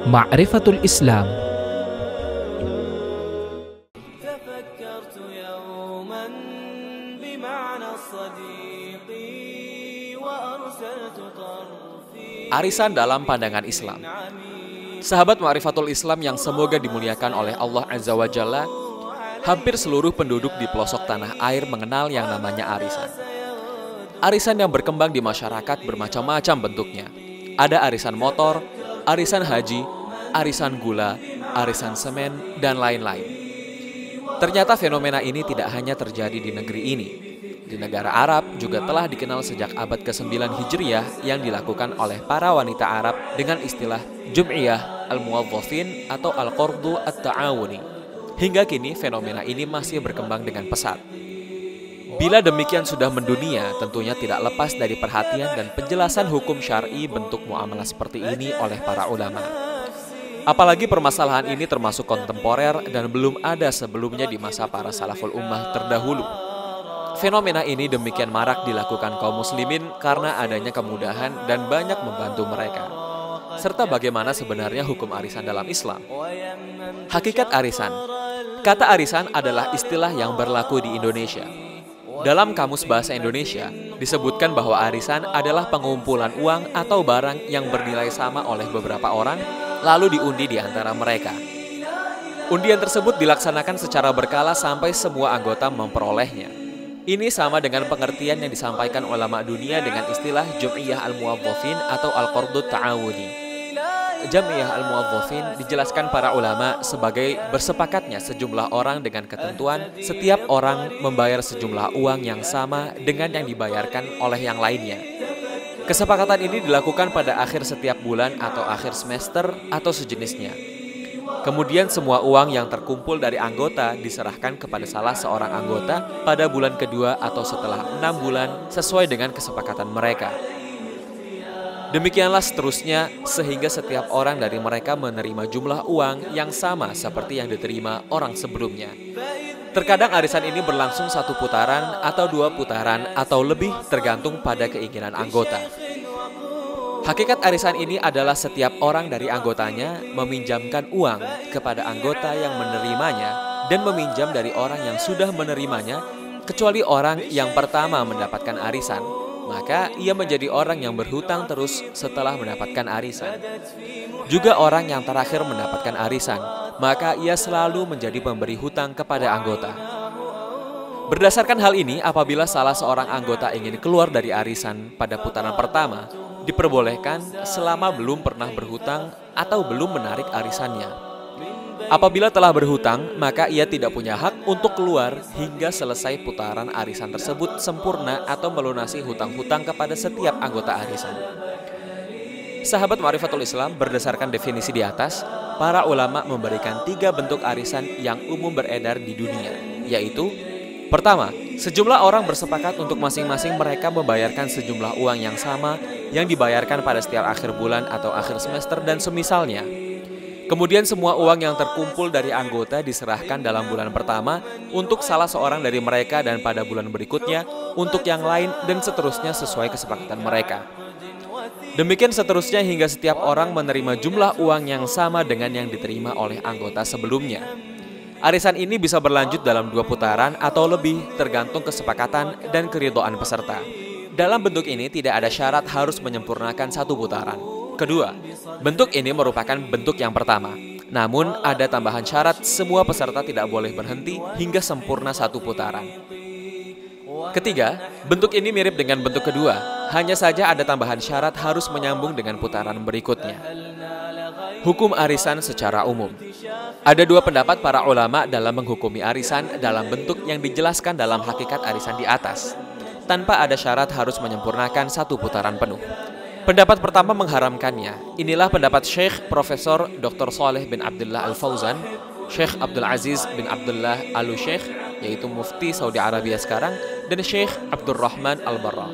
Ma'rifatul Islam. Arisan dalam pandangan Islam. Sahabat Ma'rifatul Islam yang semoga dimuliakan oleh Allah Azza wa Jalla, hampir seluruh penduduk di pelosok tanah air mengenal yang namanya arisan. Arisan yang berkembang di masyarakat bermacam-macam bentuknya. Ada arisan motor, arisan haji, arisan gula, arisan semen, dan lain-lain. Ternyata fenomena ini tidak hanya terjadi di negeri ini. Di negara Arab juga telah dikenal sejak abad ke-9 Hijriyah yang dilakukan oleh para wanita Arab dengan istilah Jum'iyah Al-Muwazzafin atau Al-Qardu At-Ta'awuni. Hingga kini fenomena ini masih berkembang dengan pesat. Bila demikian sudah mendunia, tentunya tidak lepas dari perhatian dan penjelasan hukum syar'i bentuk muamalah seperti ini oleh para ulama. Apalagi permasalahan ini termasuk kontemporer dan belum ada sebelumnya di masa para salaful ummah terdahulu. Fenomena ini demikian marak dilakukan kaum muslimin karena adanya kemudahan dan banyak membantu mereka. Serta bagaimana sebenarnya hukum arisan dalam Islam. Hakikat arisan. Kata arisan adalah istilah yang berlaku di Indonesia. Dalam Kamus Bahasa Indonesia, disebutkan bahwa arisan adalah pengumpulan uang atau barang yang bernilai sama oleh beberapa orang, lalu diundi di antara mereka. Undian tersebut dilaksanakan secara berkala sampai semua anggota memperolehnya. Ini sama dengan pengertian yang disampaikan ulama dunia dengan istilah Jum'iyah Al-Muwazzafin atau Al-Qardu Ta'awuni. Jum'iyah Al-Muwazzafin dijelaskan para ulama sebagai bersepakatnya sejumlah orang dengan ketentuan setiap orang membayar sejumlah uang yang sama dengan yang dibayarkan oleh yang lainnya. Kesepakatan ini dilakukan pada akhir setiap bulan atau akhir semester atau sejenisnya. Kemudian semua uang yang terkumpul dari anggota diserahkan kepada salah seorang anggota pada bulan kedua atau setelah 6 bulan sesuai dengan kesepakatan mereka. Demikianlah seterusnya sehingga setiap orang dari mereka menerima jumlah uang yang sama seperti yang diterima orang sebelumnya. Terkadang arisan ini berlangsung 1 putaran atau 2 putaran atau lebih tergantung pada keinginan anggota. Hakikat arisan ini adalah setiap orang dari anggotanya meminjamkan uang kepada anggota yang menerimanya dan meminjam dari orang yang sudah menerimanya, kecuali orang yang pertama mendapatkan arisan, maka ia menjadi orang yang berhutang terus setelah mendapatkan arisan. Juga orang yang terakhir mendapatkan arisan, maka ia selalu menjadi pemberi hutang kepada anggota. Berdasarkan hal ini, apabila salah seorang anggota ingin keluar dari arisan pada putaran pertama, diperbolehkan selama belum pernah berhutang atau belum menarik arisannya. Apabila telah berhutang, maka ia tidak punya hak untuk keluar hingga selesai putaran arisan tersebut sempurna atau melunasi hutang-hutang kepada setiap anggota arisan. Sahabat Ma'rifatul Islam, berdasarkan definisi di atas, para ulama memberikan 3 bentuk arisan yang umum beredar di dunia, yaitu: pertama, sejumlah orang bersepakat untuk masing-masing mereka membayarkan sejumlah uang yang sama yang dibayarkan pada setiap akhir bulan atau akhir semester dan semisalnya. Kemudian semua uang yang terkumpul dari anggota diserahkan dalam bulan pertama untuk salah seorang dari mereka dan pada bulan berikutnya untuk yang lain dan seterusnya sesuai kesepakatan mereka. Demikian seterusnya hingga setiap orang menerima jumlah uang yang sama dengan yang diterima oleh anggota sebelumnya. Arisan ini bisa berlanjut dalam 2 putaran atau lebih tergantung kesepakatan dan keridhaan peserta. Dalam bentuk ini tidak ada syarat harus menyempurnakan 1 putaran. Kedua, bentuk ini merupakan bentuk yang pertama. Namun ada tambahan syarat semua peserta tidak boleh berhenti hingga sempurna 1 putaran. Ketiga, bentuk ini mirip dengan bentuk kedua. Hanya saja ada tambahan syarat harus menyambung dengan putaran berikutnya. Hukum arisan secara umum. Ada 2 pendapat para ulama dalam menghukumi arisan dalam bentuk yang dijelaskan dalam hakikat arisan di atas, tanpa ada syarat harus menyempurnakan 1 putaran penuh. Pendapat pertama mengharamkannya. Inilah pendapat Syekh Profesor Dr. Saleh bin Abdullah Al-Fauzan, Syekh Abdul Aziz bin Abdullah Al-Syekh, yaitu Mufti Saudi Arabia sekarang, dan Syekh Abdurrahman Al-Barrak.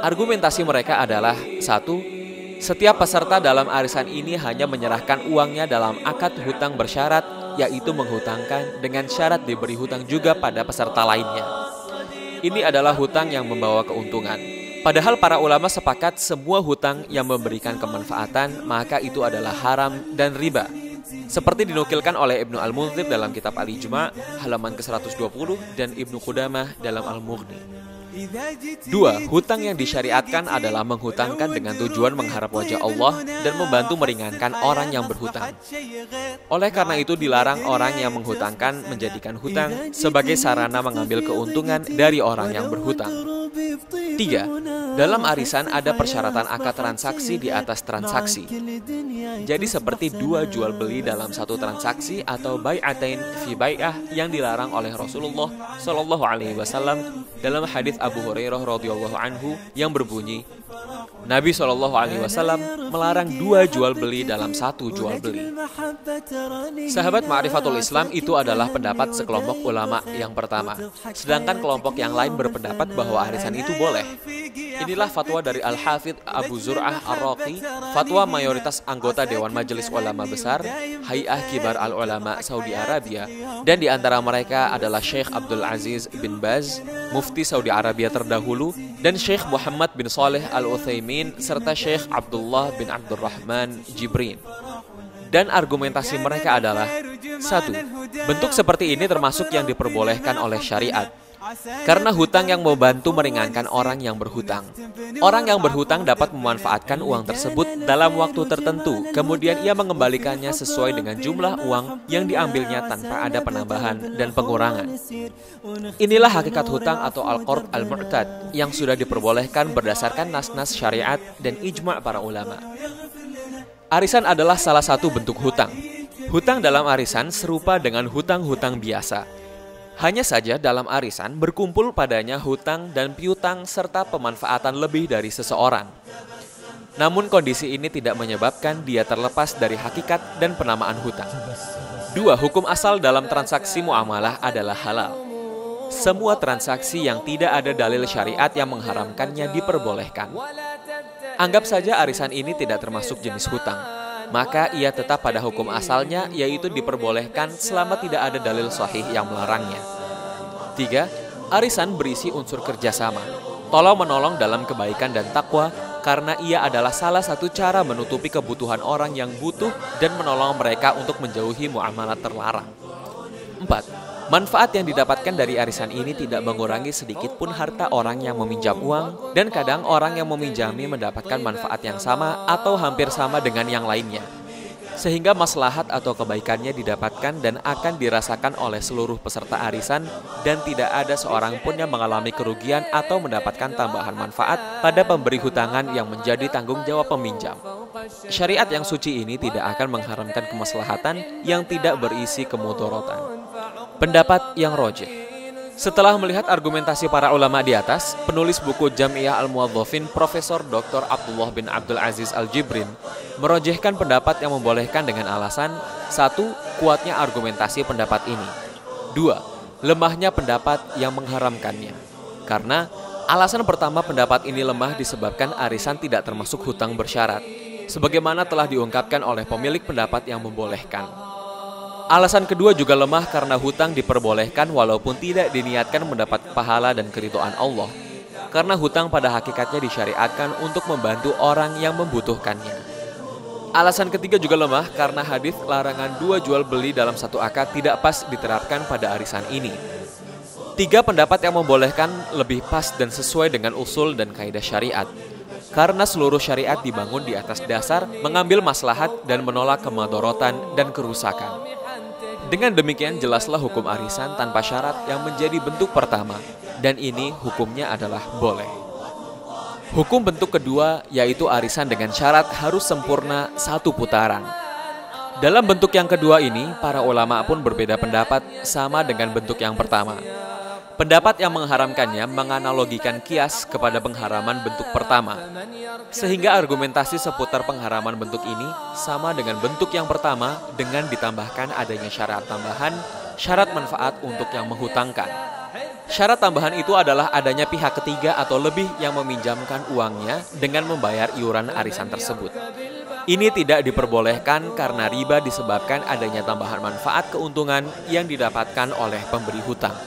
Argumentasi mereka adalah: 1. Setiap peserta dalam arisan ini hanya menyerahkan uangnya dalam akad hutang bersyarat, yaitu menghutangkan dengan syarat diberi hutang juga pada peserta lainnya. Ini adalah hutang yang membawa keuntungan. Padahal para ulama sepakat semua hutang yang memberikan kemanfaatan maka itu adalah haram dan riba. Seperti dinukilkan oleh Ibnu Al-Munzir dalam kitab Al-Ijma' halaman ke-120 dan Ibnu Qudamah dalam Al-Mughni. 2. Hutang yang disyariatkan adalah menghutangkan dengan tujuan mengharap wajah Allah dan membantu meringankan orang yang berhutang. Oleh karena itu dilarang orang yang menghutangkan menjadikan hutang sebagai sarana mengambil keuntungan dari orang yang berhutang. 3. Dalam arisan ada persyaratan akad transaksi di atas transaksi. Jadi seperti dua jual beli dalam satu transaksi atau bai'atain fi bai'ah yang dilarang oleh Rasulullah Shallallahu Alaihi Wasallam dalam hadis Abu Hurairah radhiyallahu anhu yang berbunyi, Nabi Shallallahu Alaihi Wasallam melarang dua jual beli dalam satu jual beli. Sahabat Ma'rifatul Islam itu adalah pendapat sekelompok ulama yang pertama. Sedangkan kelompok yang lain berpendapat bahwa arisan itu boleh. Inilah fatwa dari Al-Hafidh Abu Zur'ah Ar-Raqi, fatwa mayoritas anggota Dewan Majelis Ulama Besar, Hay'ah Kibar Al-Ulama Saudi Arabia, dan di antara mereka adalah Syekh Abdul Aziz bin Baz, Mufti Saudi Arabia terdahulu, dan Syekh Muhammad bin Saleh Al-Utsaimin, serta Syekh Abdullah bin Abdurrahman Jibrin. Dan argumentasi mereka adalah 1. Bentuk seperti ini termasuk yang diperbolehkan oleh syariat. Karena hutang yang membantu meringankan orang yang berhutang. Orang yang berhutang dapat memanfaatkan uang tersebut dalam waktu tertentu, kemudian ia mengembalikannya sesuai dengan jumlah uang yang diambilnya tanpa ada penambahan dan pengurangan. Inilah hakikat hutang atau al-qard al-mu'tad yang sudah diperbolehkan berdasarkan nas-nas syariat dan ijma' para ulama. Arisan adalah salah satu bentuk hutang. Hutang dalam arisan serupa dengan hutang-hutang biasa. Hanya saja dalam arisan berkumpul padanya hutang dan piutang serta pemanfaatan lebih dari seseorang. Namun kondisi ini tidak menyebabkan dia terlepas dari hakikat dan penamaan hutang. 2. Hukum asal dalam transaksi muamalah adalah halal. Semua transaksi yang tidak ada dalil syariat yang mengharamkannya diperbolehkan. Anggap saja arisan ini tidak termasuk jenis hutang. Maka ia tetap pada hukum asalnya, yaitu diperbolehkan selama tidak ada dalil sahih yang melarangnya. 3. Arisan berisi unsur kerjasama, tolong-menolong dalam kebaikan dan takwa, karena ia adalah salah satu cara menutupi kebutuhan orang yang butuh dan menolong mereka untuk menjauhi muamalat terlarang. 4. Manfaat yang didapatkan dari arisan ini tidak mengurangi sedikit pun harta orang yang meminjam uang, dan kadang orang yang meminjami mendapatkan manfaat yang sama atau hampir sama dengan yang lainnya. Sehingga maslahat atau kebaikannya didapatkan dan akan dirasakan oleh seluruh peserta arisan, dan tidak ada seorang pun yang mengalami kerugian atau mendapatkan tambahan manfaat pada pemberi hutangan yang menjadi tanggung jawab peminjam. Syariat yang suci ini tidak akan mengharamkan kemaslahatan yang tidak berisi kemudorotan. Pendapat yang rajih. Setelah melihat argumentasi para ulama di atas, penulis buku Jam'iyah Al-Muwadzafin Profesor Dr. Abdullah bin Abdul Aziz Al-Jibrin merojihkan pendapat yang membolehkan dengan alasan 1. Kuatnya argumentasi pendapat ini, 2. Lemahnya pendapat yang mengharamkannya. Karena alasan pertama pendapat ini lemah disebabkan arisan tidak termasuk hutang bersyarat, sebagaimana telah diungkapkan oleh pemilik pendapat yang membolehkan. Alasan kedua juga lemah karena hutang diperbolehkan walaupun tidak diniatkan mendapat pahala dan keridhaan Allah. Karena hutang pada hakikatnya disyariatkan untuk membantu orang yang membutuhkannya. Alasan ketiga juga lemah karena hadis larangan dua jual beli dalam satu akad tidak pas diterapkan pada arisan ini. 3 pendapat yang membolehkan lebih pas dan sesuai dengan usul dan kaidah syariat. Karena seluruh syariat dibangun di atas dasar mengambil maslahat dan menolak kemadorotan dan kerusakan. Dengan demikian jelaslah hukum arisan tanpa syarat yang menjadi bentuk pertama, dan ini hukumnya adalah boleh. Hukum bentuk kedua yaitu arisan dengan syarat harus sempurna 1 putaran. Dalam bentuk yang kedua ini, para ulama pun berbeda pendapat sama dengan bentuk yang pertama. Pendapat yang mengharamkannya menganalogikan kias kepada pengharaman bentuk pertama, sehingga argumentasi seputar pengharaman bentuk ini sama dengan bentuk yang pertama dengan ditambahkan adanya syarat tambahan, syarat manfaat untuk yang menghutangkan. Syarat tambahan itu adalah adanya pihak ketiga atau lebih yang meminjamkan uangnya dengan membayar iuran arisan tersebut. Ini tidak diperbolehkan karena riba disebabkan adanya tambahan manfaat keuntungan yang didapatkan oleh pemberi hutang.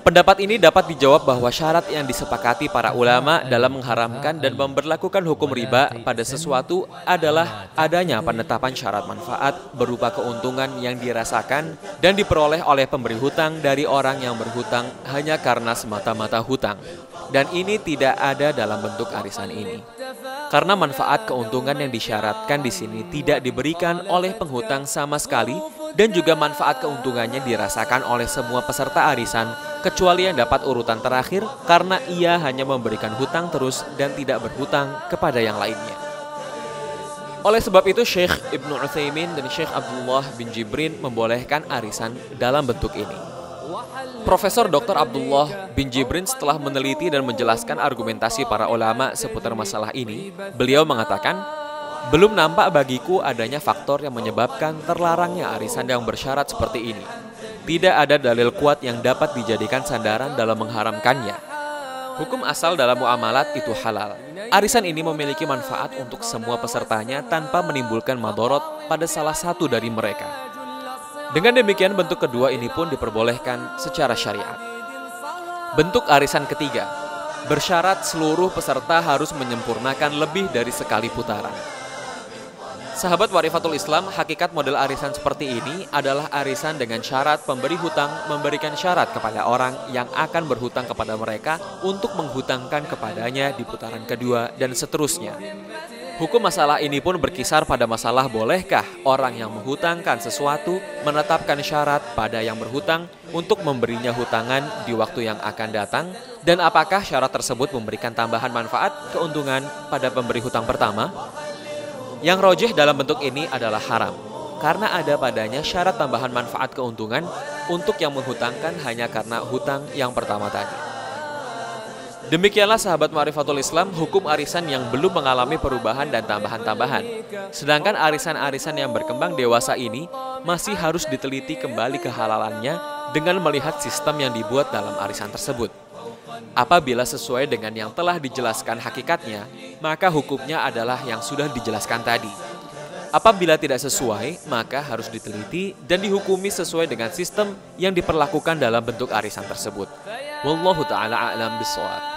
Pendapat ini dapat dijawab bahwa syarat yang disepakati para ulama dalam mengharamkan dan memberlakukan hukum riba pada sesuatu adalah adanya penetapan syarat manfaat berupa keuntungan yang dirasakan dan diperoleh oleh pemberi hutang dari orang yang berhutang hanya karena semata-mata hutang. Dan ini tidak ada dalam bentuk arisan ini. Karena manfaat keuntungan yang disyaratkan di sini tidak diberikan oleh penghutang sama sekali dan juga manfaat keuntungannya dirasakan oleh semua peserta arisan kecuali yang dapat urutan terakhir karena ia hanya memberikan hutang terus dan tidak berhutang kepada yang lainnya. Oleh sebab itu Syekh Ibnu Utsaimin dan Syekh Abdullah bin Jibrin membolehkan arisan dalam bentuk ini. Profesor Dr. Abdullah bin Jibrin setelah meneliti dan menjelaskan argumentasi para ulama seputar masalah ini, beliau mengatakan, belum nampak bagiku adanya faktor yang menyebabkan terlarangnya arisan yang bersyarat seperti ini. Tidak ada dalil kuat yang dapat dijadikan sandaran dalam mengharamkannya. Hukum asal dalam muamalat itu halal. Arisan ini memiliki manfaat untuk semua pesertanya tanpa menimbulkan madorot pada salah satu dari mereka. Dengan demikian bentuk kedua ini pun diperbolehkan secara syariat. Bentuk arisan ketiga, bersyarat seluruh peserta harus menyempurnakan lebih dari sekali putaran. Sahabat Warifatul Islam, hakikat model arisan seperti ini adalah arisan dengan syarat pemberi hutang memberikan syarat kepada orang yang akan berhutang kepada mereka untuk menghutangkan kepadanya di putaran kedua dan seterusnya. Hukum masalah ini pun berkisar pada masalah bolehkah orang yang menghutangkan sesuatu menetapkan syarat pada yang berhutang untuk memberinya hutangan di waktu yang akan datang, dan apakah syarat tersebut memberikan tambahan manfaat keuntungan pada pemberi hutang pertama? Yang rojih dalam bentuk ini adalah haram, karena ada padanya syarat tambahan manfaat keuntungan untuk yang menghutangkan hanya karena hutang yang pertama tadi. Demikianlah sahabat Ma'rifatul Islam, hukum arisan yang belum mengalami perubahan dan tambahan-tambahan. Sedangkan arisan-arisan yang berkembang dewasa ini masih harus diteliti kembali kehalalannya dengan melihat sistem yang dibuat dalam arisan tersebut. Apabila sesuai dengan yang telah dijelaskan hakikatnya, maka hukumnya adalah yang sudah dijelaskan tadi. Apabila tidak sesuai, maka harus diteliti dan dihukumi sesuai dengan sistem yang diperlakukan dalam bentuk arisan tersebut. Wallahu ta'ala a'lam bishawab.